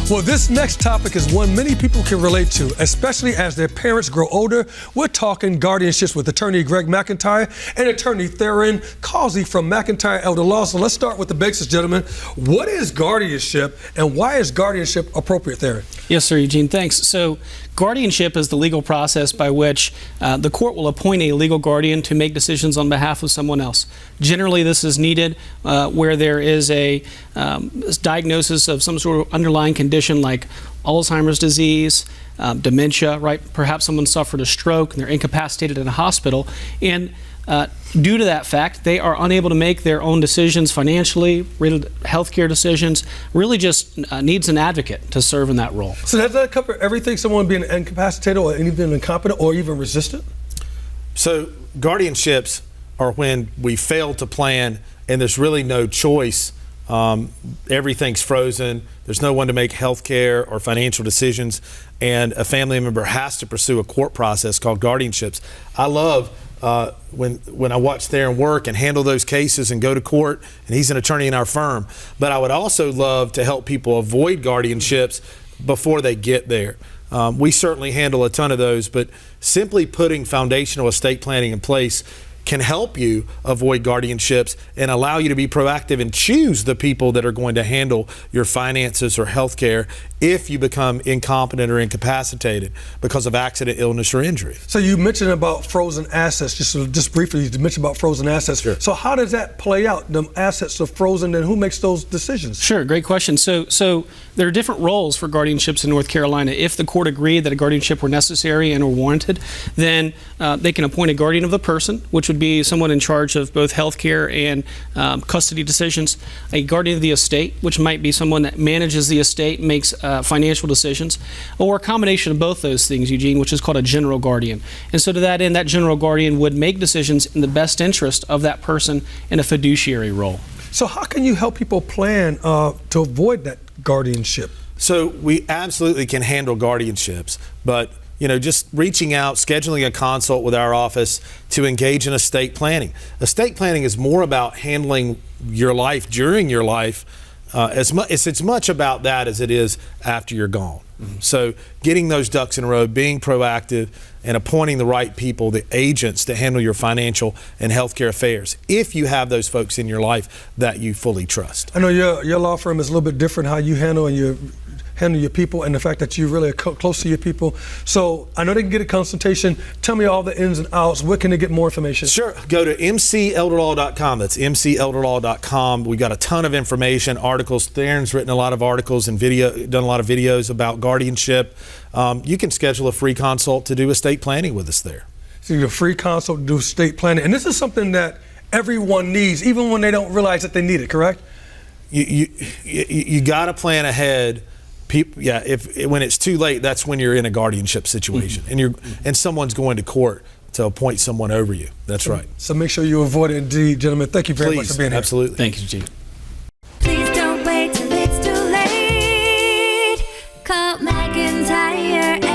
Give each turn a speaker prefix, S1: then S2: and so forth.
S1: Well, this next topic is one many people can relate to, especially as their parents grow older. We're talking guardianships with attorney Greg McIntyre and attorney Therron Causey from McIntyre Elderlaw. So let's start with the basics, gentlemen. What is guardianship and why is guardianship appropriate, Therron?
S2: Yes, sir, Eugene, thanks. So guardianship is the legal process by which the court will appoint a legal guardian to make decisions on behalf of someone else. Generally, this is needed where there is a diagnosis of some sort of underlying condition like Alzheimer's disease, dementia, right? Perhaps someone suffered a stroke and they're incapacitated in a hospital. And due to that fact, they are unable to make their own decisions financially, healthcare decisions, really just needs an advocate to serve in that role.
S1: So does that cover everything, someone being incapacitated or even incompetent or even resistant?
S3: So guardianships are when we fail to plan and there's really no choice. Everything's frozen. There's no one to make healthcare or financial decisions, and a family member has to pursue a court process called guardianships. I love when I watch Therron work and handle those cases and go to court, and he's an attorney in our firm. But I would also love to help people avoid guardianships before they get there. We certainly handle a ton of those, but simply putting foundational estate planning in place can help you avoid guardianships and allow you to be proactive and choose the people that are going to handle your finances or health care if you become incompetent or incapacitated because of accident, illness, or injury.
S1: So you mentioned about frozen assets, just briefly, you mentioned about frozen assets.
S3: Sure.
S1: So how does that play out? The assets are frozen, and who makes those decisions?
S2: Sure, great question. So there are different roles for guardianships in North Carolina. If the court agreed that a guardianship were necessary and or warranted, then they can appoint a guardian of the person, which would be someone in charge of both health care and custody decisions, a guardian of the estate, which might be someone that manages the estate, makes financial decisions, or a combination of both those things, Eugene, which is called a general guardian. And so to that end, that general guardian would make decisions in the best interest of that person in a fiduciary role.
S1: So how can you help people plan to avoid that guardianship?
S3: So we absolutely can handle guardianships, but just reaching out, scheduling a consult with our office to engage in estate planning. Estate planning is more about handling your life during your life. It's much about that as it is after you're gone. Mm-hmm. So getting those ducks in a row, being proactive, and appointing the right people, the agents to handle your financial and healthcare affairs, if you have those folks in your life that you fully trust.
S1: I know your law firm is a little bit different, how you handle your people and the fact that you really are close to your people. So I know they can get a consultation. Tell me all the ins and outs. Where can they get more information?
S3: Sure. Go to mcelderlaw.com. That's mcelderlaw.com. We've got a ton of information, articles. Therron's written a lot of articles and done a lot of videos about guardianship. You can schedule a free consult to do estate planning with us there.
S1: So you get a free consult to do estate planning. And this is something that everyone needs, even when they don't realize that they need it, correct? You got to plan ahead. People, when it's too late, that's when you're in a guardianship situation, mm-hmm. and someone's going to court to appoint someone over you. That's right. So make sure you avoid it, indeed, gentlemen. Thank you very much for being here.
S3: Absolutely.
S2: Thank you, Gene.
S4: Please don't wait till it's too late. Call McIntyre.